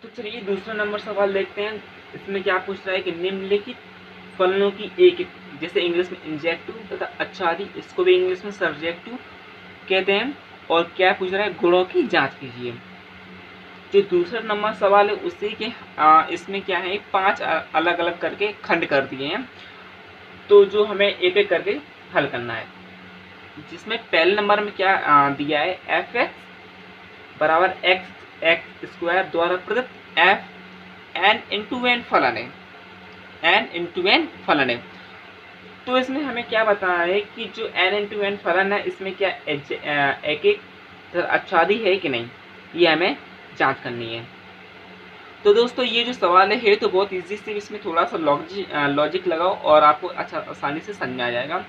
चलिए दूसरा नंबर सवाल देखते हैं। इसमें क्या पूछ रहा है कि निम्नलिखित फलनों की एक जैसे इंग्लिश में इंजेक्टिव तथा अच्छादि, इसको भी इंग्लिश में सब्जेक्टिव कहते हैं। और क्या पूछ रहा है, गुणों की जांच कीजिए। जो दूसरा नंबर सवाल है उसी के इसमें क्या है, 5 अलग अलग करके खंड कर दिए हैं, तो जो हमें एक एक करके हल करना है। जिसमें पहले नंबर में क्या दिया है, एफ एक्स बराबर एक्स स्क्वायर द्वारा प्रदत्त एफ एन इंटू एन फलन है, एन इंटू एन फलन है। तो इसमें हमें क्या बताना है कि जो एन इंटू एन फलन है इसमें क्या एक एक अच्छादी है कि नहीं, ये हमें जांच करनी है। तो दोस्तों ये जो सवाल है तो बहुत इजी से, इसमें थोड़ा सा लॉजिक लगाओ और आपको अच्छा आसानी से समझ में आ जाएगा।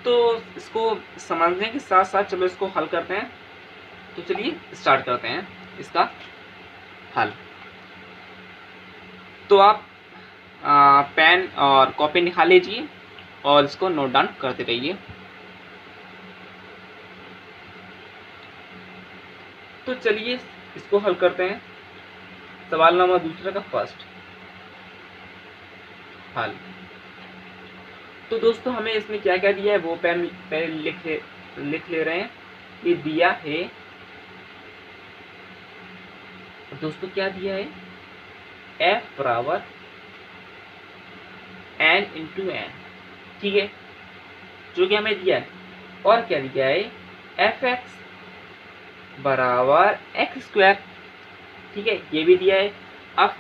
तो इसको समझने के साथ साथ चलो इसको हल करते हैं। तो चलिए स्टार्ट करते हैं इसका हल। तो आप पेन और कॉपी निकाल लीजिए और इसको नोट डाउन करते रहिए। तो चलिए इसको हल करते हैं। सवाल नंबर दूसरा का फर्स्ट हल। तो दोस्तों हमें इसमें क्या क्या दिया है वो पहले लिख ले रहे हैं। ये दिया है दोस्तों, क्या दिया है, एफ बराबर एन इंटू एन, ठीक है, जो कि हमें दिया है। और क्या दिया है, एफ एक्स बराबर एक्स स्क्वायर, ठीक है, ये भी दिया है। अब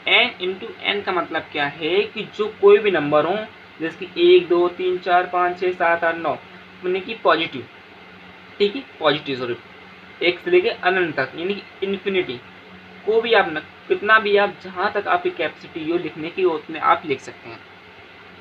एन इंटू एन का मतलब क्या है कि जो कोई भी नंबर हो, जैसे कि 1 2 3 4 5 6 7 8 9, यानी कि पॉजिटिव, ठीक है, पॉजिटिव स्वरूप एक से लेके अनंत तक, यानी कि इन्फिनिटी को भी आप कितना भी आप जहाँ तक आपकी कैपेसिटी हो लिखने की उतने आप लिख सकते हैं,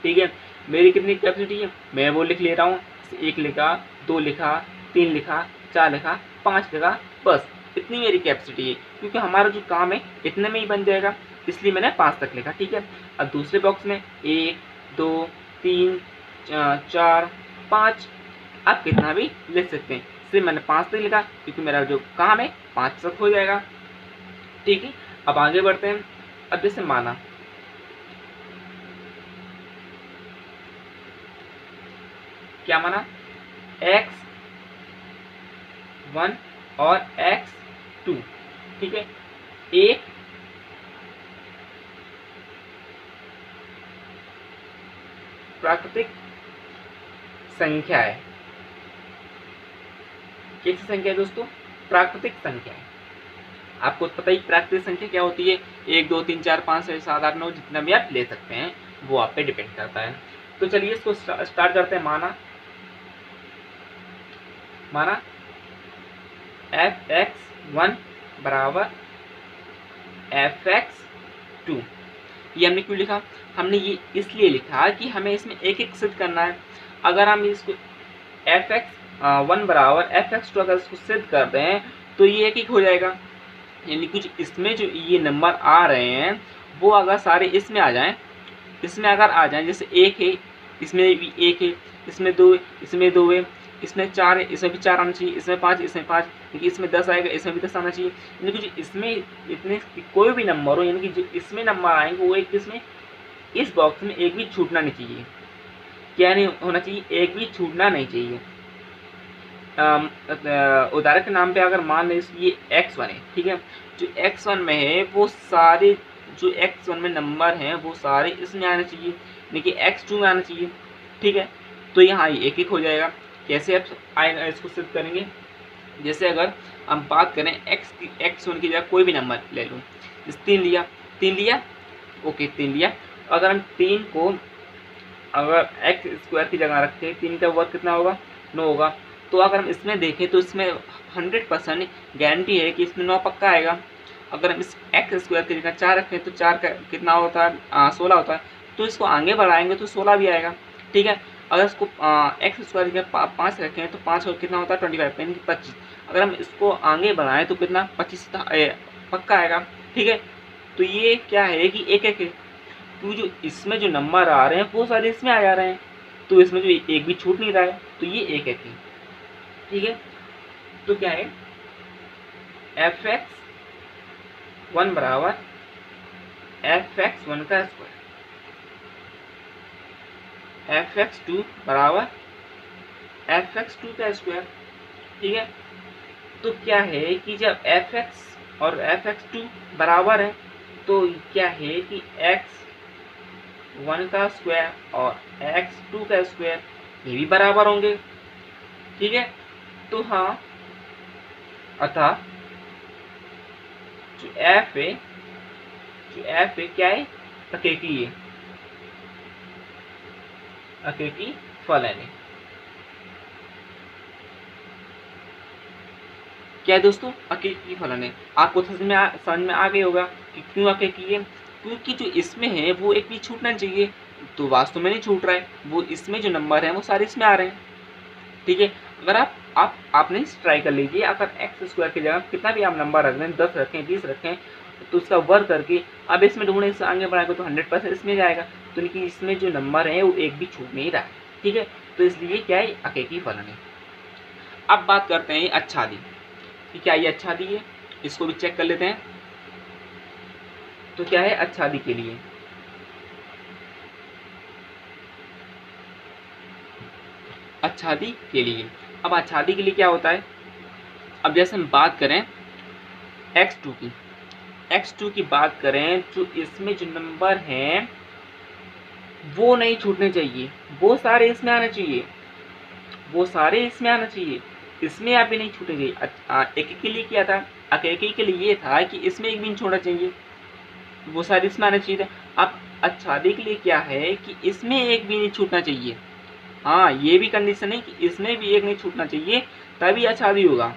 ठीक है। मेरी कितनी कैपेसिटी है, मैं वो लिख ले रहा हूँ। 1 लिखा, 2 लिखा, 3 लिखा, 4 लिखा, 5 लिखा, बस इतनी मेरी कैपेसिटी है, क्योंकि हमारा जो काम है इतने में ही बन जाएगा, इसलिए मैंने 5 तक लिखा, ठीक है। अब दूसरे बॉक्स में 1 2 3 4 5 आप कितना भी लिख सकते हैं, इसलिए मैंने 5 तक लिखा, क्योंकि मेरा जो काम है 5 तक हो जाएगा, ठीक है। अब आगे बढ़ते हैं। अब जैसे माना क्या माना, x1 और x2, ठीक है, एक प्राकृतिक संख्या है। कैसी संख्या है दोस्तों, प्राकृतिक संख्या है। आपको पता ही प्राकृतिक संख्या क्या होती है, 1 2 3 4 5 6 7 8 9, जितना भी आप ले सकते हैं वो आप पे डिपेंड करता है। तो चलिए इसको स्टार्ट करते हैं। माना f(x1) बराबर f(x2). ये हमने क्यों लिखा, हमने ये इसलिए लिखा कि हमें इसमें एक एक सिद्ध करना है। अगर हम इसको f(x1) बराबर f(x2) अगर इसको सिद्ध कर दें तो ये एक एक हो जाएगा, यानी कुछ इसमें जो ये नंबर आ रहे हैं वो अगर सारे इसमें आ जाएं, इसमें अगर आ जाएं, जैसे 1 है, इसमें भी 1 है, इसमें 2, इसमें 2 है, इसमें 4 है, इसमें भी 4 आना चाहिए, इसमें 5, इसमें 5, क्योंकि इसमें 10 आएगा, इसमें भी 10 आना चाहिए। यानी कि इसमें इतने कोई भी नंबर हो, यानी कि जो इसमें नंबर आएंगे वो एक इसमें इस बॉक्स में एक भी छूटना नहीं चाहिए। क्या नहीं होना चाहिए, एक भी छूटना नहीं चाहिए। उदाहरण के नाम पे अगर मान लें ये x1 है, ठीक है, जो x1 में है वो सारे जो x1 में नंबर हैं वो सारे इसमें आना चाहिए, यानी कि x2 में आना चाहिए, ठीक है। तो यहाँ ये एक एक हो जाएगा। कैसे आप आएगा इसको सिद्ध करेंगे, जैसे अगर हम बात करें x1 की जगह कोई भी नंबर ले लूँ, जैसे 3 लिया, ओके 3 लिया। अगर हम 3 को अगर एक्स स्क्वायर की जगह रखते हैं, 3 का वर्ग कितना होगा, 9 होगा। तो अगर हम इसमें देखें तो इसमें 100% गारंटी है कि इसमें 9 पक्का आएगा। अगर हम इस एक्स स्क्वायर की जगह 4 रखें तो 4 का कितना होता है, 16 होता है। तो इसको आगे बढ़ाएंगे तो 16 भी आएगा, ठीक है। अगर इसको एक्स स्क्वायर की जगह 5 रखें तो 5 और कितना होता है 25, यानी कि 25। अगर हम इसको आगे बढ़ाएं तो कितना 25 पक्का आएगा, ठीक है। तो ये क्या है कि एक एक है, क्योंकि जो इसमें जो नंबर आ रहे हैं वो सारे इसमें आ जा रहे हैं, तो इसमें जो एक भी छूट नहीं रहा है, तो ये एक है, ठीक है। तो क्या है, f(x) 1 बराबर fx1 का स्क्वायर, fx2 बराबर fx2 का स्क्वायर। ठीक है, तो क्या है कि जब fx और fx2 बराबर है तो क्या है कि x1 का स्क्वायर और x2 का स्क्वायर ये भी बराबर होंगे। ठीक है, तो हाँ, अतः जो f है क्या है, अकेकी है, अकेकी फलन है। क्या है दोस्तों, अकेकी फलन है। आपको समझ में आ गई होगा कि क्यों अकेकी है, क्योंकि जो इसमें है वो एक भी छूटना चाहिए, तो वास्तव में नहीं छूट रहा है, वो इसमें जो नंबर है वो सारे इसमें आ रहे हैं। ठीक है, अगर आपने ट्राई कर लीजिए, अगर एक्स स्क्वायर की जगह कितना भी आप नंबर रख दें, 10 रखें, 20 रखें, तो उसका वर्ग करके अब इसमें ढूंढने से आगे बढ़ाएगा तो 100% इसमें जाएगा, तो लेकिन इसमें जो नंबर है वो एक भी छूट नहीं रहा है। ठीक है, तो इसलिए क्या है, अकेकी फलन है। अब बात करते हैं अच्छादी कि क्या ये अच्छादी है, इसको भी चेक कर लेते हैं। तो क्या है अच्छादी के लिए, अच्छादी के लिए, अब अच्छादी के लिए क्या होता है, अब जैसे हम बात करें x2 की बात करें, जो इसमें जो नंबर हैं वो नहीं छूटने चाहिए, वो सारे इसमें आने चाहिए, वो सारे इसमें आना चाहिए, इसमें आप भी नहीं छूटे चाहिए। एक के लिए क्या था, अकेले के लिए ये था कि इसमें एक भी नहीं छोड़ना चाहिए, वो सारे इसमें आना चाहिए था। अब अच्छादी के लिए क्या है कि इसमें एक भी नहीं छूटना चाहिए। हाँ, ये भी कंडीशन है कि इसमें भी एक नहीं छूटना चाहिए, तभी अच्छादी होगा।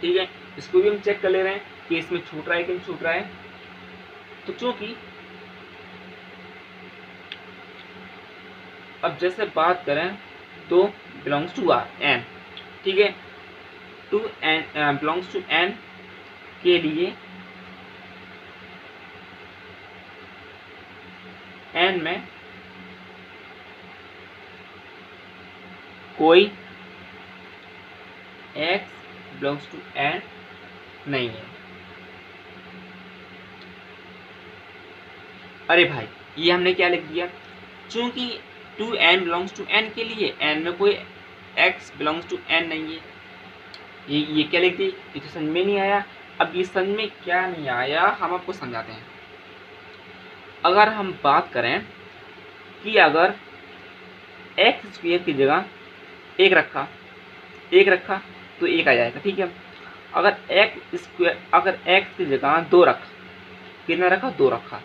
ठीक है, इसको भी हम चेक कर ले रहे हैं कि इसमें छूट रहा है कि नहीं छूट रहा है। तो चूंकि अब जैसे बात करें तो बिलोंग्स टू एन, ठीक है, two n belongs to N के लिए एन में कोई x बिलोंग्स टू एन नहीं है। अरे भाई, ये हमने क्या लिख दिया, चूंकि two n belongs to N के लिए एन में कोई x बिलोंग्स टू एन नहीं है, ये क्या लिख दी, ये तो समझ में नहीं आया। अब ये समझ में क्या नहीं आया, हम आपको समझाते हैं। अगर हम बात करें कि अगर एक्स स्क्वायर की जगह एक रखा तो एक आ जाएगा। ठीक है, अगर एक्स की जगह दो रखा, कितना रखा, दो रखा,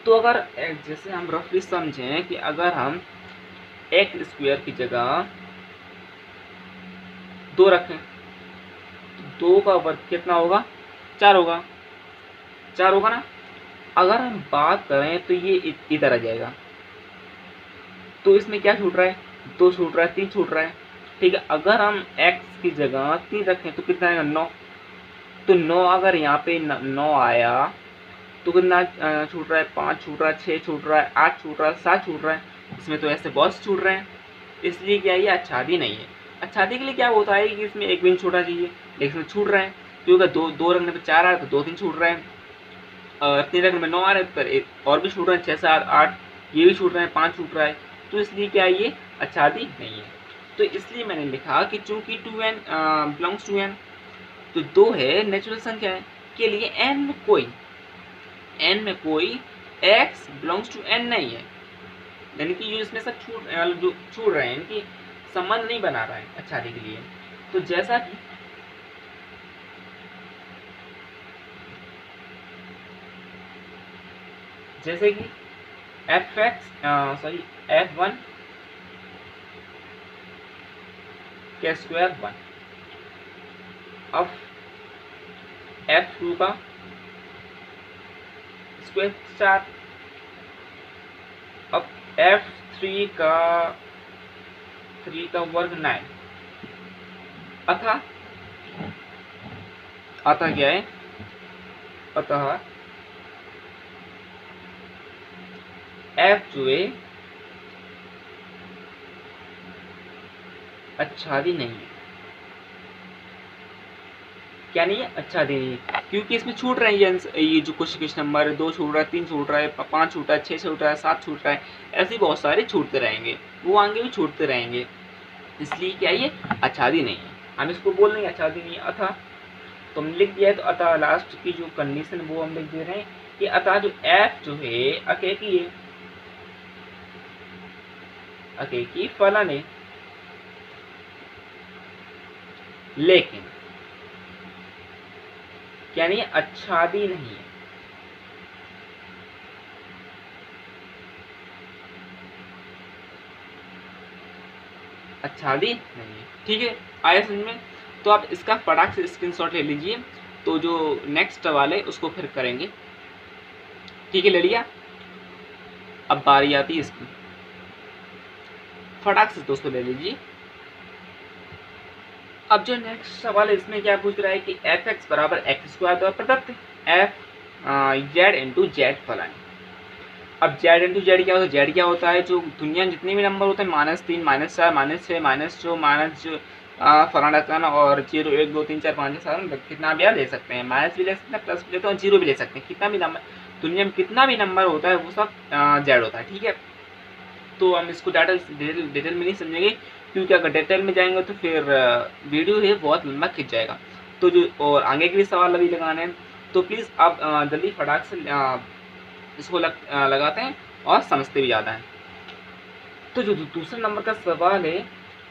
तो अगर जैसे हम रफली समझें कि अगर हम एक्स स्क्वायर की जगह दो रखें तो दो का वर्ग कितना होगा, चार होगा, चार होगा ना। अगर हम बात करें तो ये इधर आ जाएगा, तो इसमें क्या छूट रहा है, दो छूट रहा है, तीन छूट रहा है। ठीक है, अगर हम x की जगह 3 रखें तो कितना आएगा, 9, तो 9 अगर यहाँ पे 9 आया तो कितना छूट रहा है, 5 छूट रहा है, 6 छूट रहा है, 8 छूट रहा है, 7 छूट रहा है, इसमें तो ऐसे बहुत छूट रहे हैं। इसलिए क्या ये अच्छादी नहीं है। अच्छादी के लिए क्या होता है कि इसमें एक भी छूटना चाहिए, लेकिन इसमें छूट रहे हैं, क्योंकि दो रखने पर 4 आ रहा है तो 2-3 छूट रहे हैं, 3 रखने में 9 आ रहे हैं तो और भी छूट रहे हैं, 6 7 8 ये भी छूट रहे हैं, 5 छूट रहा है, तो इसलिए क्या ये अच्छादी नहीं है। तो इसलिए मैंने लिखा कि चूंकि 2n बिलोंग्स टू n, तो 2 है नेचुरल संख्या है के लिए n में कोई x बिलोंग्स टू n नहीं है, यानी कि इसमें सब जो छूट रहे हैं इनकी संबंध नहीं बना रहा है अच्छादी के लिए। तो जैसा कि f1 के स्क्वायर 1, अब f2 का स्क्वायर 4, अब f3 का वर्ग 9, अतः क्या है, अतः f जो है अच्छादी नहीं है। क्या नहीं है, अच्छादी नहीं है, क्योंकि इसमें छूट रही है ये जो कुछ नंबर 2 छूट रहा है, 3 छूट रहा है, 5 छूट रहा है, 6 छूट रहा है, 7 छूट रहा है, ऐसे बहुत सारे छूटते रहेंगे, वो आगे भी छूटते रहेंगे। इसलिए क्या ये अच्छादी नहीं है, हम इसको बोल देंगे अच्छादी नहीं है। अतः तो हमने लिख दिया है, तो अतः लास्ट की जो कंडीशन वो हम लिख दे रहे हैं कि अतः जो एफ जो है अकेकी है, अकेकी फलन है, लेकिन क्या नहीं है, अच्छादी नहीं है। अच्छादी नहीं है, ठीक है, आया समझ में। तो आप इसका फटाक से स्क्रीनशॉट ले लीजिए, तो जो नेक्स्ट सवाल है उसको फिर करेंगे, ठीक है, ले लिया। अब बारी आती है इसकी, फटाक से दोस्तों ले लीजिए। अब जो नेक्स्ट सवाल है इसमें क्या पूछ रहा है कि एफ एक्स बराबर एक्स स्क्वायर द्वारा प्रदत्त एफ जेड इंटू जेड फलन। अब जेड इंटू जेड क्या होता है, जेड क्या होता है, जो दुनिया में जितने भी नंबर होते हैं -3 -4 -6 -2 फलाना रखना और 0 1 2 3 4 5 6 7 कितना भी आप ले सकते हैं, माइनस भी ले सकते हैं, प्लस भी ले सकते हैं, जीरो भी ले सकते हैं, कितना भी नंबर दुनिया में कितना भी नंबर होता है वो सब जेड होता है, ठीक है। तो हम इसको डिटेल में नहीं समझेंगे, क्योंकि अगर डिटेल में जाएंगे तो फिर वीडियो है बहुत लंबा खिंच जाएगा। तो जो और आगे के भी सवाल अभी लगाने हैं, तो प्लीज़ आप जल्दी फटाक से इसको लगाते हैं और समझते भी ज़्यादा हैं। तो जो दूसरे नंबर का सवाल है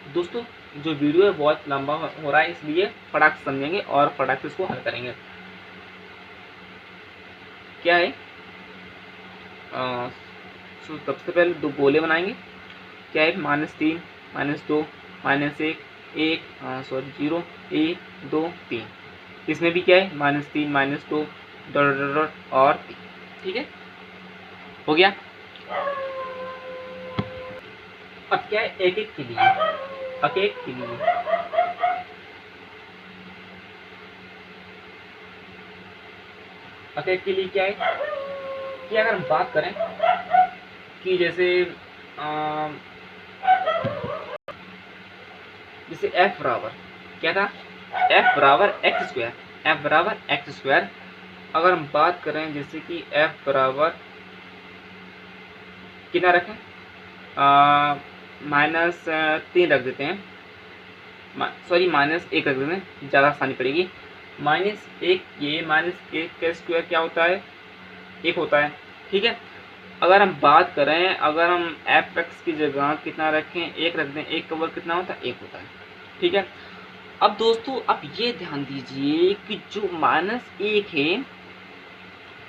दोस्तों, जो वीडियो है बहुत लंबा हो रहा है, इसलिए फटाक से समझेंगे और फटाक से इसको हल करेंगे। क्या है, सबसे पहले दो गोले बनाएंगे। क्या है, -3 -2 -1 1 0 1 2 3। इसमें भी क्या है, -3 -2 डॉट डॉट डॉट और 3, ठीक है, हो गया। अब क्या है, एक एक के लिए, एक के लिए एक के लिए क्या है कि अगर हम बात करें कि जैसे f बराबर क्या था, f बराबर एक्स स्क्वायर, f बराबर एक्स स्क्वायर। अगर हम बात करें जैसे कि f बराबर कितना रखें, -3 रख देते हैं, सॉरी -1 रख देते हैं, ज़्यादा आसानी पड़ेगी। -1 ये -1 का स्क्वायर क्या होता है, 1 होता है, ठीक है। अगर हम बात करें, अगर हम एफ एक्स की जगह कितना रखें, 1 रख दें, 1 का वर्ग कितना होता है, 1 होता है, ठीक है। अब दोस्तों आप ये ध्यान दीजिए कि जो -1 है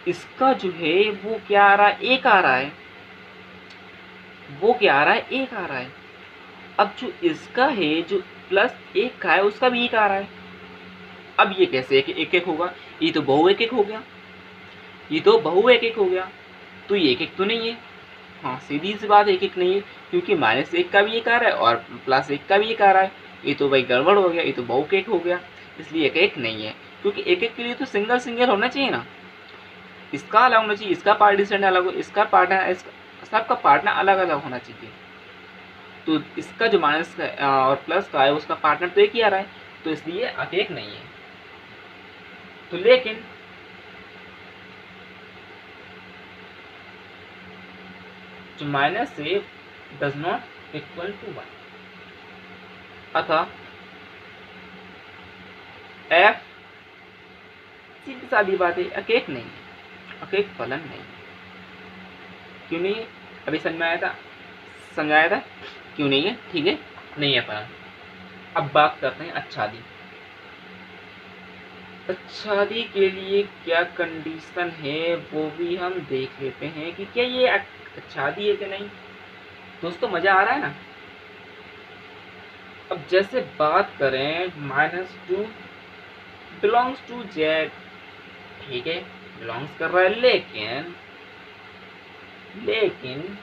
इसका जो है वो क्या आ रहा है, 1 आ रहा है, वो क्या आ रहा है, 1 आ रहा है। अब जो इसका है, जो +1 का है, उसका भी 1 आ रहा है। अब ये कैसे एक एक होगा, ये तो बहु एक एक हो गया, ये तो बहु एक एक हो गया, तो ये एक एक तो नहीं है। हाँ, सीधी सी बात, एक एक नहीं है, क्योंकि -1 का भी एक आ रहा है और +1 का भी एक आ रहा है, ये तो भाई गड़बड़ हो गया, ये तो बहु एक हो गया, इसलिए एक एक नहीं है। क्योंकि एक एक के लिए तो सिंगल सिंगल होना चाहिए ना, इसका अलग होना चाहिए, इसका पार्टीशन अलग हो, इसका पार्टनर, सबका पार्टनर अलग अलग होना चाहिए। तो इसका जो माइनस का और प्लस का है उसका पार्टनर तो एक ही आ रहा है, तो इसलिए एक नहीं है। तो लेकिन जो माइनस से डज नॉट इक्वल टू 1, अतः f सीधी सादी बात है, अकेक नहीं है, अकेक फलन नहीं है। क्यों नहीं है, अभी समझाया था क्यों नहीं है, ठीक है, नहीं है फलन। अब बात करते हैं अच्छादी। अच्छादी के लिए क्या कंडीशन है वो भी हम देख लेते हैं कि क्या ये अच्छादी है कि नहीं। दोस्तों मजा आ रहा है ना। अब जैसे बात करें -2 बिलोंग्स टू जेड, ठीक है, बिलोंग्स कर रहा है, लेकिन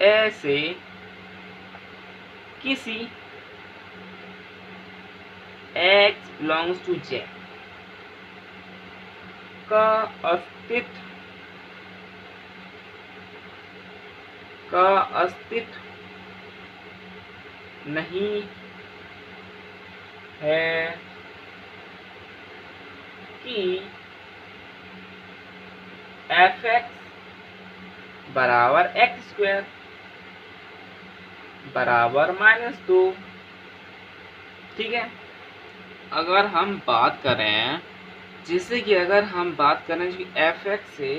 ऐसे किसी x बिलोंग्स टू z का अस्तित्व नहीं है कि एफ एक्स बराबर एक्स स्क्वायर बराबर -2। ठीक है, अगर हम बात करें, जैसे कि अगर हम बात करें कि एफ एक्स से,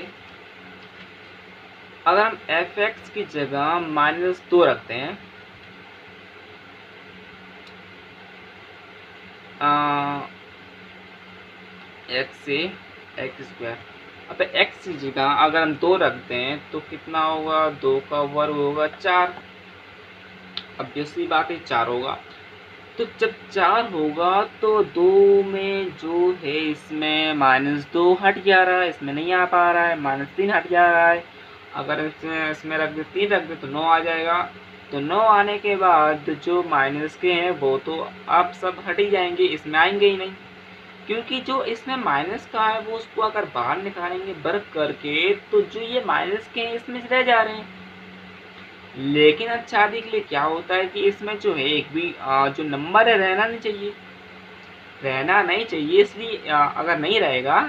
अगर हम एफ एक्स की जगह -2 रखते हैं, एक्स से एक्स स्क्वायर, अब एक्स की जगह अगर हम 2 रखते हैं तो कितना होगा, 2 का वर्ग होगा 4। अब दूसरी बात है 4 होगा, तो जब 4 होगा तो 2 में जो है इसमें -2 हट जा रहा है, इसमें नहीं आ पा रहा है, -3 हट जा रहा है। अगर इसमें रख दे 3 रख दे तो 9 आ जाएगा। तो 9 आने के बाद जो माइनस के हैं वो तो आप सब हट ही जाएंगे, इसमें आएंगे ही नहीं, क्योंकि जो इसमें माइनस का है वो उसको अगर बाहर निकालेंगे वर्ग करके तो जो ये माइनस के हैं इसमें रह जा रहे हैं। लेकिन अच्छादी के लिए क्या होता है कि इसमें जो है एक भी जो नंबर है रहना नहीं चाहिए, रहना नहीं चाहिए, इसलिए अगर नहीं रहेगा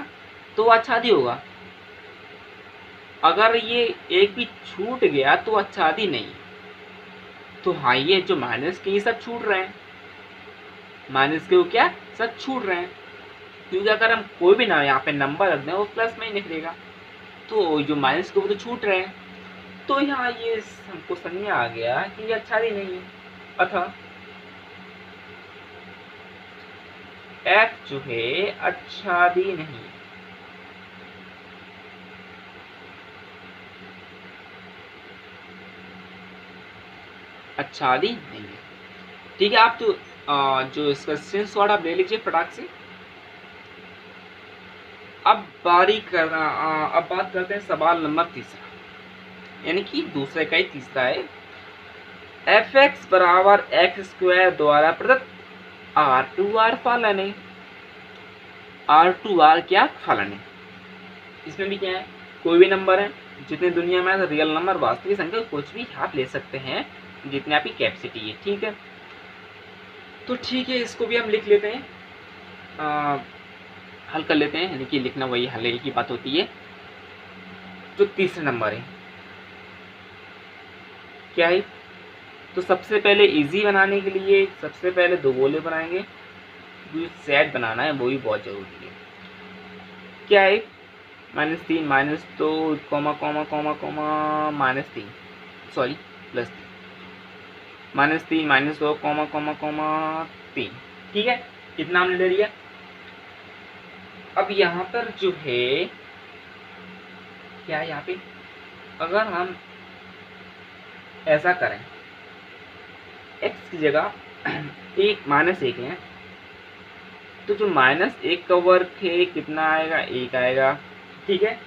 तो अच्छादी होगा। अगर ये एक भी छूट गया तो अच्छादी नहीं। तो हाँ, ये जो माइनस के ये सब छूट रहे हैं, माइनस के वो क्या सब छूट रहे हैं, क्योंकि अगर हम कोई भी ना यहाँ पे नंबर रख दें वो प्लस में ही निकलेगा, तो जो माइनस के वो तो छूट रहे हैं। तो यहाँ ये हमको समझ में आ गया कि ये अच्छादी नहीं है, अतः एफ जो है अच्छादी नहीं। अच्छादी नहीं है। ठीक है, आप जो इसका स्क्रीनशॉट आप ले लीजिए फटाक से। अब अब बात करते हैं सवाल नंबर तीसरा, यानी कि दूसरे का ही तीसरा है। एफ एक्स बराबर एक्स स्क्वायर द्वारा प्रदत्त R2R फलन है। R2R क्या फलन है? इसमें भी क्या है, कोई भी नंबर है, जितने दुनिया में रियल नंबर वास्तविक संख्या कुछ भी आप ले सकते हैं, जितने आपकी कैपेसिटी है। ठीक है, तो ठीक है, इसको भी हम लिख लेते हैं, हल कर लेते हैं, यानी कि लिखना वही हल की बात होती है। जो तीसरा नंबर है क्या है, तो सबसे पहले इजी बनाने के लिए सबसे पहले दो गोले बनाएंगे, जो सेट बनाना है वो भी बहुत जरूरी है। क्या है, -3 -2 comma comma comma comma -3 sorry +3 -3 -2 comma comma comma 3। ठीक है, कितना हमने ले लिया। अब यहाँ पर जो है क्या है, यहाँ पे अगर हम ऐसा करें, x की जगह -1 है, तो जो -1 का वर्ग है कितना आएगा, 1 आएगा। ठीक है,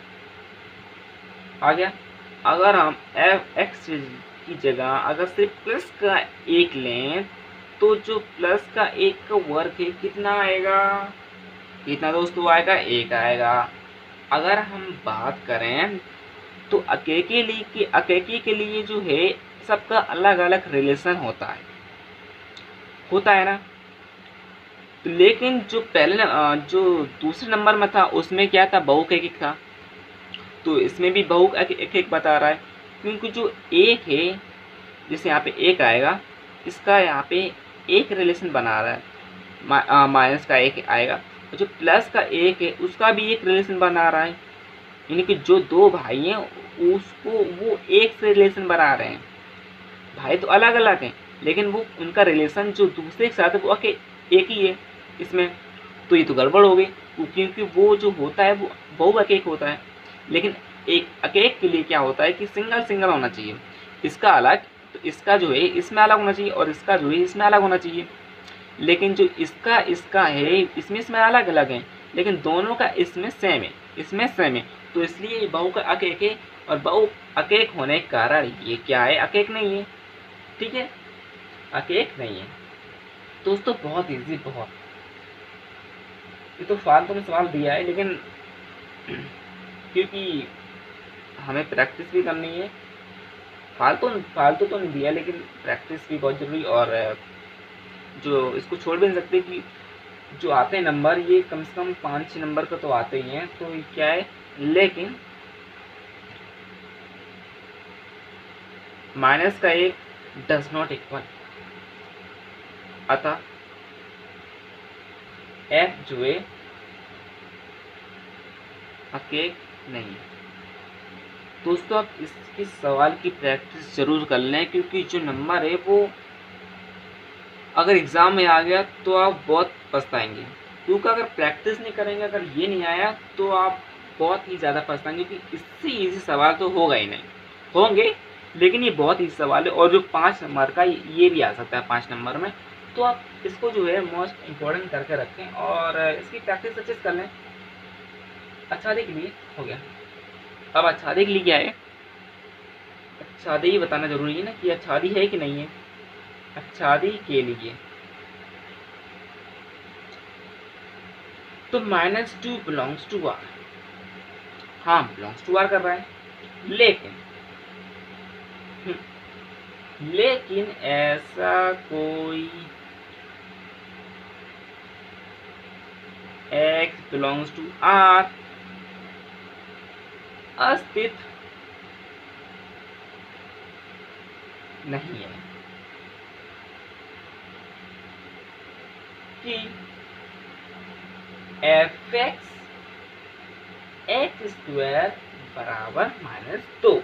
आ गया। अगर हम x की जगह अगर सिर्फ प्लस का 1 लें तो जो प्लस का 1 का वर्ग है कितना आएगा, कितना दोस्तों आएगा, 1 आएगा। अगर हम बात करें तो अकेकी के लिए जो है सबका अलग अलग रिलेशन होता है ना। तो लेकिन जो पहले जो दूसरे नंबर में था उसमें क्या था, बहुक एक था, तो इसमें भी बहुक एक बता रहा है, क्योंकि जो 1 है, जैसे यहाँ पे 1 आएगा, इसका यहाँ पे एक रिलेशन बना रहा है, माइनस का 1 आएगा, और जो प्लस का 1 है उसका भी एक रिलेशन बना रहा है, यानी कि जो दो भाई हैं उसको वो एक से रिलेशन बना रहे हैं। भाई तो अलग अलग हैं, लेकिन वो उनका रिलेशन जो दूसरे के साथ है वो एक ही है इसमें। तो ये तो गड़बड़ हो गई, क्योंकि वो जो होता है वो बहुअकेक होता है, लेकिन एक अकेक के लिए क्या होता है कि सिंगल होना चाहिए, इसका अलग, तो इसका जो है इसमें अलग होना चाहिए और इसका जो है इसमें अलग होना चाहिए। लेकिन जो इसका है इसमें अलग अलग है, लेकिन दोनों का इसमें सेम है, तो इसलिए ये बहु का अकेक है, और बहु अकेक होने के कारण ये क्या है, अकेक नहीं है। ठीक है, अकेक नहीं है दोस्तों, बहुत इजी, बहुत। ये तो फालतू में सवाल दिया है, लेकिन क्योंकि हमें प्रैक्टिस भी करनी है, फालतू तो नहीं दिया, लेकिन प्रैक्टिस भी बहुत जरूरी, और जो इसको छोड़ भी नहीं सकते कि जो आते हैं नंबर ये कम से कम 5-6 नंबर का तो आते ही हैं, तो ये क्या है, लेकिन माइनस का एक डज नॉट इक्वल, अतः f जो है अकेक नहीं है। दोस्तों आप इसकी सवाल की प्रैक्टिस जरूर कर लें, क्योंकि जो नंबर है वो अगर एग्ज़ाम में आ गया तो आप बहुत पछताएंगे, क्योंकि अगर प्रैक्टिस नहीं करेंगे, अगर ये नहीं आया तो आप बहुत ही ज़्यादा पछताएंगे, क्योंकि इससे इजी सवाल तो होगा ही नहीं, होंगे लेकिन ये बहुत ही सवाल है। और जो 5 नंबर का ये भी आ सकता है 5 नंबर में, तो आप इसको जो है मोस्ट इम्पोर्टेंट करके रखें और इसकी प्रैक्टिस अच्छे से कर लें। अच्छादी के लिए हो गया। अब अच्छादी के लिए क्या है, अच्छादी ही बताना जरूरी है ना कि अच्छादी है कि नहीं है। अच्छादी के लिए तो -2 बिलोंग्स टू आर, हाँ बिलोंग्स टू आर कर रहा है, लेकिन ऐसा कोई x बिलोंग्स टू आर अस्तित्व नहीं है कि f(x) x² बराबर -2।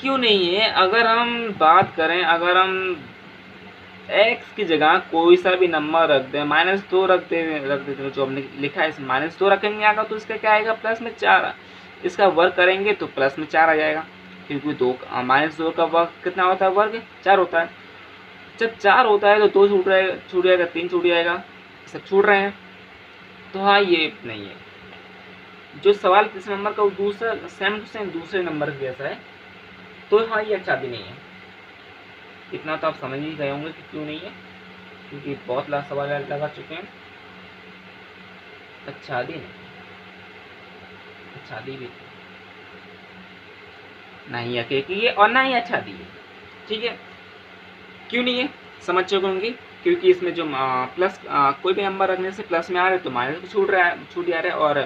क्यों नहीं है? अगर हम बात करें, अगर हम x की जगह कोई सा भी नंबर रख दें, -2 रख देते जो हमने लिखा है, -2 रखेंगे आगा तो इसका क्या आएगा, प्लस में 4। इसका वर्ग करेंगे तो प्लस में 4 आ जाएगा, क्योंकि -2 का वर्ग कितना होता है, वर्ग 4 होता है। जब 4 होता है तो 2 छूट जाएगा, 3 छूट जाएगा, सब छूट रहे हैं, तो हाँ ये नहीं है। जो सवाल 3 नंबर का दूसरा सेम टू सेम दूसरे नंबर के जैसा है, तो हाँ ये अच्छा भी नहीं है। इतना तो आप समझ ही गए होंगे कि क्यों नहीं है, क्योंकि बहुत लाख सवाल लगा चुके हैं। अच्छादी नहीं, अच्छादी भी नहीं अकेकी है और ना ही अच्छादी है, ठीक है। क्यों नहीं है समझ चुके होंगे, क्योंकि इसमें जो प्लस कोई भी नंबर रखने से प्लस में आ रहा है तो माइनस छूट जा रहा है, और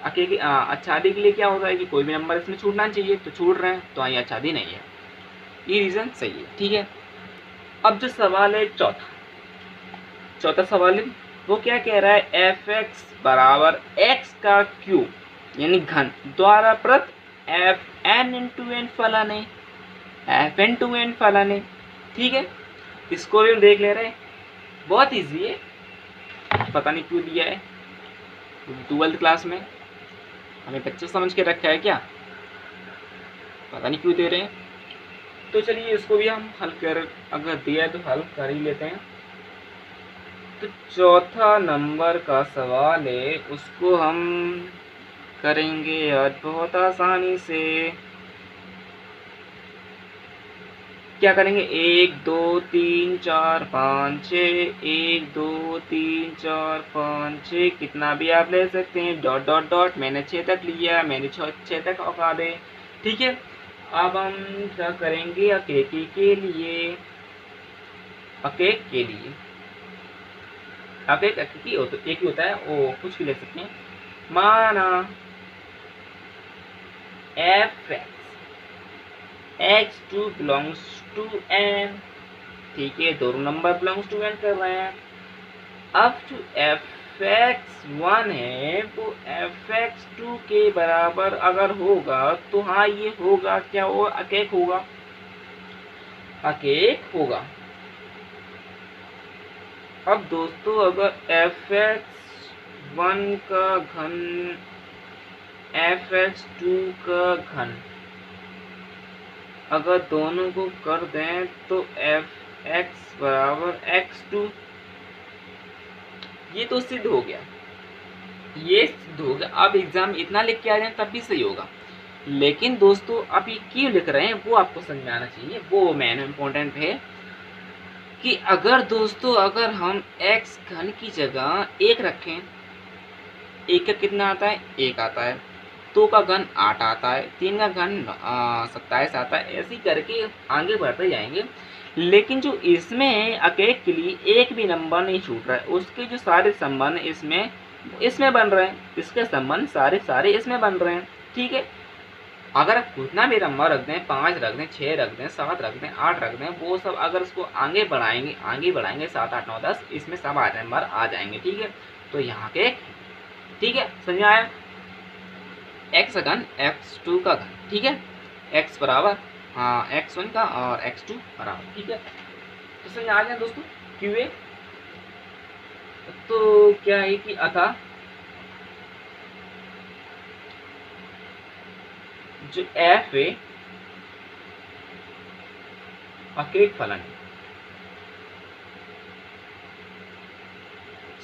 अकेले अच्छादी के लिए क्या होता है कि कोई भी नंबर इसमें छूटना चाहिए तो छूट रहे हैं, तो हाँ ये अच्छादी नहीं है, ये रीज़न सही है, ठीक है। अब जो सवाल है चौथा सवाल है, वो क्या कह रहा है, f(x) बराबर x का क्यूब यानी घन द्वारा प्रत fn(n) फलाने fn(n) फलाने, ठीक है। इसको भी हम देख ले रहे हैं, बहुत इजी है, पता नहीं क्यों दिया है, 12th क्लास में हमें बच्चे समझ के रखा है क्या, पता नहीं क्यों दे रहे हैं। तो चलिए इसको भी हम हल कर, अगर दिया है तो हल कर ही लेते हैं। तो चौथा नंबर का सवाल है, उसको हम करेंगे आज बहुत आसानी से। क्या करेंगे, 1 2 3 4 5 6, 1 2 3 4 5 6, कितना भी आप ले सकते हैं, डॉट डॉट डॉट। मैंने 6 तक लिया, मैंने 6 तक औका दे, ठीक है। अब हम क्या करेंगे, अकेकी के लिए, अकेक के लिए, अकेक अकेकी हो तो एक ही होता है, वो कुछ भी ले सकते हैं। माना f(x) x2 belongs to n, ठीक है, दोनों नंबर बिलोंग्स टू n कर रहे हैं। अब जो f(x1) है वो f(x2) के बराबर अगर होगा तो हाँ ये होगा क्या, वो अकेक होगा, अकेक होगा। अब दोस्तों अगर f(x1) का घन f(x2) का घन अगर दोनों को कर दें तो f(x) बराबर x2, ये तो सिद्ध हो गया, ये सिद्ध हो गया। अब एग्जाम इतना लिख के आ जाए तब भी सही होगा, लेकिन दोस्तों आप ये क्यों लिख रहे हैं वो आपको समझ में आना चाहिए, वो मेन इम्पोर्टेंट है कि अगर दोस्तों अगर हम x घन की जगह 1 रखें, 1 का कितना आता है, 1 आता है, 2 का घन 8 आता है, 3 का घन 27 आता है, ऐसे ही करके आगे बढ़ते जाएंगे। लेकिन जो इसमें है अकेक के लिए एक भी नंबर नहीं छूट रहा है, उसके जो सारे संबंध इसमें बन रहे हैं, इसके संबंध सारे इसमें बन रहे हैं। ठीक है, अगर आप कितना भी नंबर रख दें, 5 रख दें, 6 रख दें, 7 रख दें, 8 रख दें, वो सब अगर उसको आगे बढ़ाएंगे 7, 8, 9, 10, इसमें सब नंबर आ जाएंगे। ठीक है, तो यहाँ के ठीक है समझ आया, एक्स घन x2 का घन। ठीक है, x बराबर x1 का और x2 बराबर। ठीक है, तो समझ आ गया दोस्तों QA। तो क्या है कि अतः जो f है अकेक फलन है।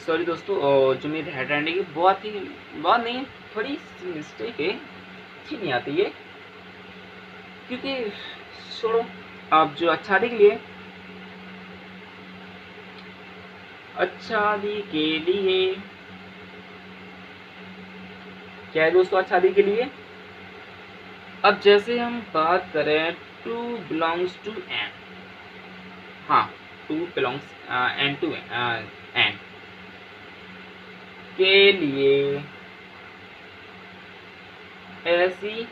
सॉरी दोस्तों, जो मेरी हैंड राइटिंग है बहुत नहीं है, थोड़ी सी मिस्टेक है, अच्छी नहीं आती है, क्योंकि छोड़ो। आप जो अच्छादी के लिए क्या है दोस्तों, अच्छादी के लिए अब जैसे हम बात करें 2 बिलोंग्स टू n, हाँ 2 बिलोंग्स n टू n के लिए ऐसी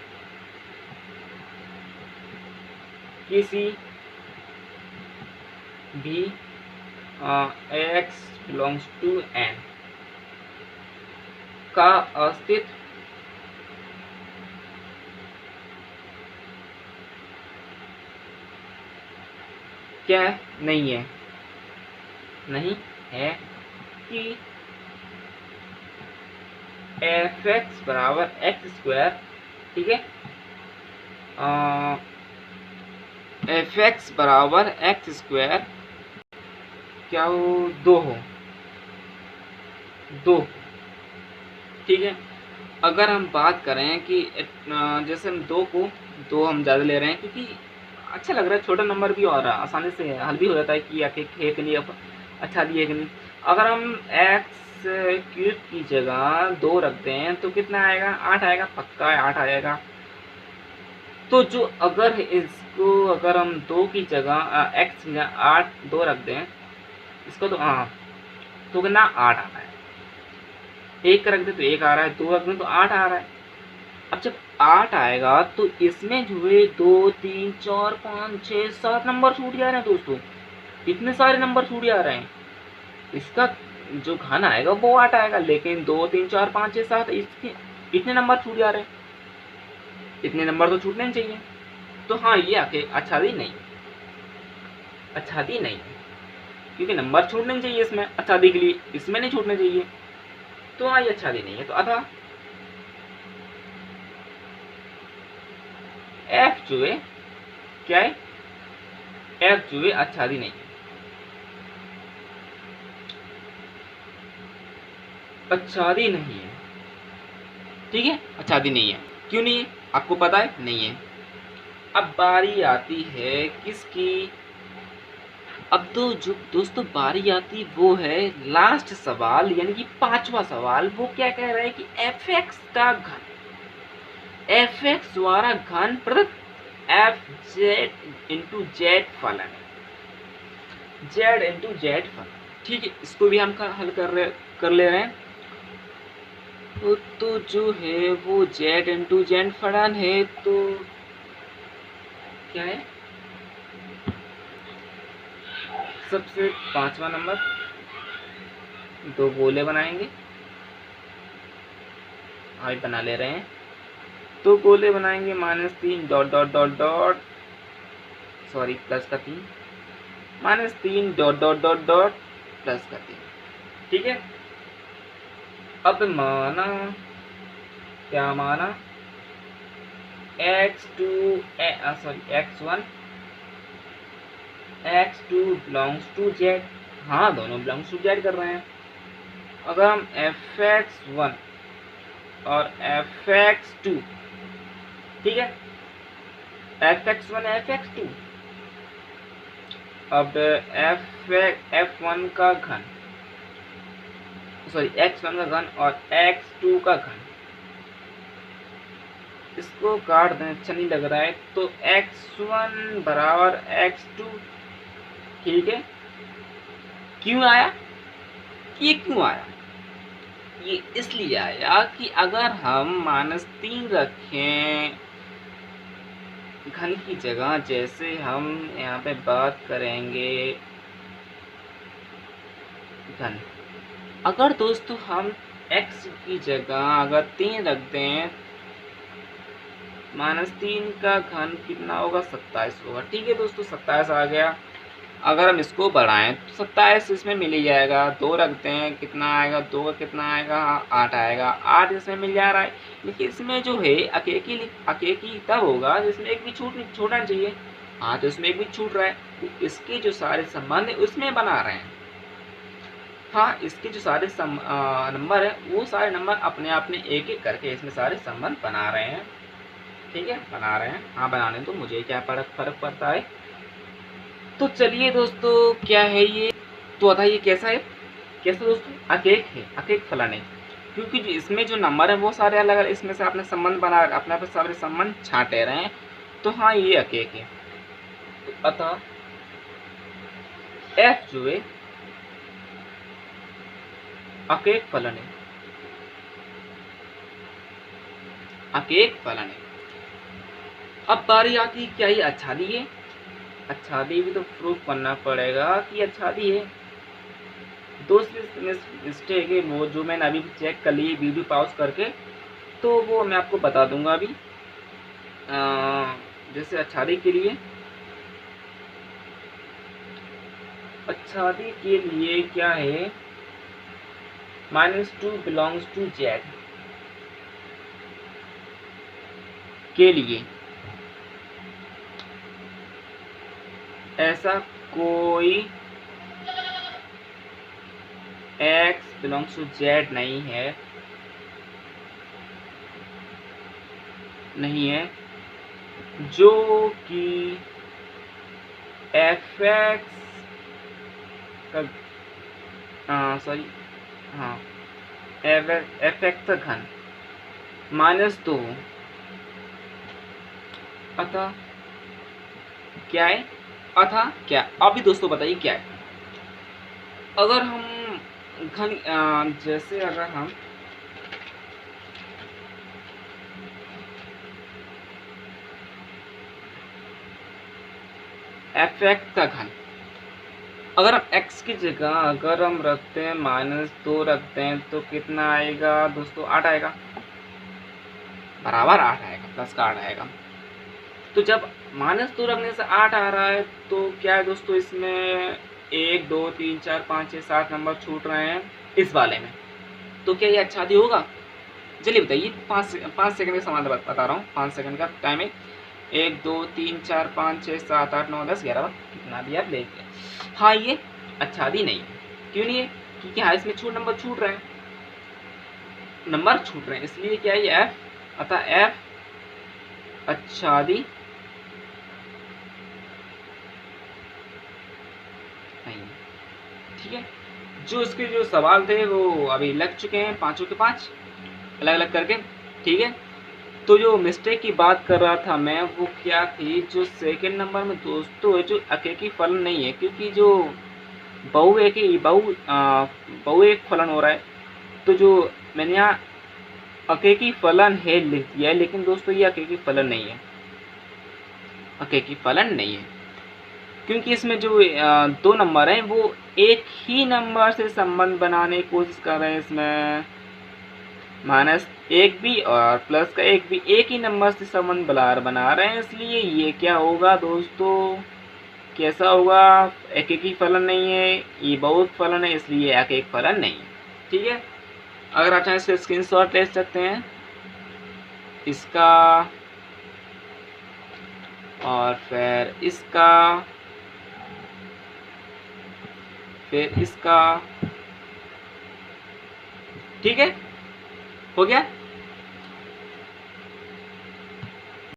किसी भी x बिलोंग्स टू n का अस्तित्व क्या नहीं है कि f(x) बराबर x²। ठीक है, f(x) बराबर x² क्या हो, 2 हो। ठीक है, अगर हम बात करें कि जैसे हम 2 हम ज़्यादा ले रहे हैं क्योंकि अच्छा लग रहा है, छोटा नंबर भी और आसानी से हल भी हो जाता है कि आखिर है कि नहीं, अच्छा दिए कि नहीं। अगर हम x³ की जगह 2 रखते हैं तो कितना आएगा, 8 आएगा, पक्का है 8 आएगा। तो जो अगर हम 2 की जगह x 2 रख दें इसको, तो कितना 8 आ रहा है। 1 रख दे तो 1 आ रहा है, 2 रख दें तो 8 आ रहा है। अब जब 8 आएगा तो इसमें जो है 2, 3, 4, 5, 6, 7 नंबर छूट जा रहे हैं दोस्तों, इतने सारे नंबर छूट जा रहे हैं। इसका जो घन आएगा वो 8 आएगा, लेकिन 2, 3, 4, 5, 6, 7 इसके इतने नंबर छूट जा रहे हैं, इतने नंबर तो छूटने चाहिए। तो हाँ, ये आके अच्छादी नहीं क्योंकि नंबर छूटने चाहिए इसमें अच्छादी के लिए, इसमें नहीं छूटने चाहिए, तो हाँ ये अच्छादी नहीं है। तो अतः f जो है क्या है, f जो है अच्छादी नहीं है। अच्छादी नहीं है, ठीक है, अच्छादी नहीं है। क्यों नहीं है आपको पता है, नहीं है। अब बारी आती है किसकी, अब तो जो दोस्तों बारी आती वो है लास्ट सवाल, यानी कि 5वां सवाल। वो क्या कह रहा है कि f(x) का घन, f(x) द्वारा घन प्रदत्त f(z)(z) फलन है, z(z) फलन। ठीक है, इसको भी हम हल कर ले रहे हैं। तो जो है वो z(z) फलन है, तो क्या है, सबसे 5वां नंबर 2 गोले बनाएंगे, अभी बना ले रहे हैं। 2 गोले बनाएंगे, -3 dot dot dot dot, sorry plus का 3, -3 dot dot dot dot plus का 3। ठीक है, अब माना क्या माना, x2 x2 belongs to z, हाँ दोनों बिलोंग्स टू z कर रहे हैं। अगर हम f(x1) और f(x2), ठीक है, f(x1) f(x2), अब f1 का घन, सॉरी x1 का घन और x2 का घन, इसको काट दें, अच्छा नहीं लग रहा है। तो x1 बराबर x2 ठीक है, क्यों आया? ये क्यों आया? ये इसलिए आया कि अगर हम -3 रखें घन की जगह, जैसे हम यहाँ पे बात करेंगे घन, अगर दोस्तों हम x की जगह अगर 3 रख दें, -3 का घन कितना होगा? 27 होगा। ठीक है दोस्तों, 27 आ गया। अगर हम इसको बढ़ाएं तो 27 इसमें मिल ही जाएगा। 2 रखते हैं, कितना आएगा? 2 का कितना आएगा? 8 आएगा। 8 इसमें मिल जा रहा है, लेकिन इसमें जो है अकेकी तब होगा जिसमें एक भी छूटना चाहिए। हाँ, तो इसमें एक भी छूट रहा है, तो इसके जो सारे संबंध है उसमें बना रहे हैं। हाँ, इसके जो सारे नंबर है वो सारे नंबर अपने आप में एक एक करके इसमें सारे संबंध बना रहे हैं। ठीक है, बना रहे हैं। हाँ, बनाने तो मुझे क्या फर्क पड़ता है। तो चलिए दोस्तों, क्या है ये? तो बताइए कैसा है? कैसा दोस्तों? अकेक है, अकेक फलन है, क्योंकि जो इसमें जो नंबर है वो सारे अलग अलग, इसमें से आपने संबंध बना अपने पर सारे संबंध छांटे रहे हैं, तो हाँ ये अकेक है। तो अतः f जो है अकेक फलन है, अकेक फलन है। अब बारी आती है, क्या ये आच्छादी है? आच्छादी भी तो प्रूफ करना पड़ेगा कि आच्छादी है। दोस्त मिस्टेक है वो जो मैंने अभी चेक कर ली वीडियो पॉज करके, तो वो मैं आपको बता दूंगा अभी। जैसे आच्छादी के लिए, आच्छादी के लिए क्या है? -2 बिलोंग्स टू Z के लिए ऐसा कोई x बिलोंग्स टू Z नहीं है, जो कि fx का fx का घन -2। अतः क्या है? अतः क्या? अभी दोस्तों बताइए क्या है? अगर हम घन जैसे अगर हम fx का घन, अगर हम x की जगह अगर हम रखते हैं -2 रखते हैं, तो कितना आएगा दोस्तों? 8 आएगा, बराबर 8 आएगा, प्लस का 8 आएगा। तो जब -2 रखने से 8 आ रहा है, तो क्या है दोस्तों? इसमें 1 2 3 4 5 6 7 नंबर छूट रहे हैं इस वाले में, तो क्या ये आच्छादी होगा? चलिए बताइए, 5 सेकंड का सवाल बता रहा हूँ। 5 सेकंड का टाइम है। 1 2 3 4 5 6 7 8 9 10 11 कितना भी आप ले लिया। हाँ, ये आच्छादी नहीं है। क्यों नहीं है? क्योंकि हाँ, इसमें नंबर छूट रहे हैं, नंबर छूट रहे हैं, इसलिए क्या है ये f, अतः f आच्छादी नहीं। ठीक है, जो इसके जो सवाल थे वो अभी लग चुके हैं, 5 के 5 अलग अलग करके। ठीक है, तो जो मिस्टेक की बात कर रहा था मैं, वो क्या थी? जो सेकंड नंबर में दोस्तों जो अकेकी फलन नहीं है, क्योंकि जो बहुएक फलन हो रहा है, तो जो मैंने यहाँ अकेकी फलन है लिख दिया है, लेकिन दोस्तों ये अकेकी फलन नहीं है, अकेकी फलन नहीं है, क्योंकि इसमें जो 2 नंबर हैं वो एक ही नंबर से संबंध बनाने की कोशिश कर रहे हैं। इसमें -1 भी और प्लस का 1 भी एक ही नंबर से संबंध बना रहे हैं, इसलिए ये क्या होगा दोस्तों? कैसा होगा? एकेकी फलन नहीं है, ये बहुत फलन है, इसलिए एकेक फलन नहीं है। ठीक है, अगर आप चाहें इसका स्क्रीनशॉट ले सकते हैं, इसका और फिर इसका, फिर इसका। ठीक है, हो गया।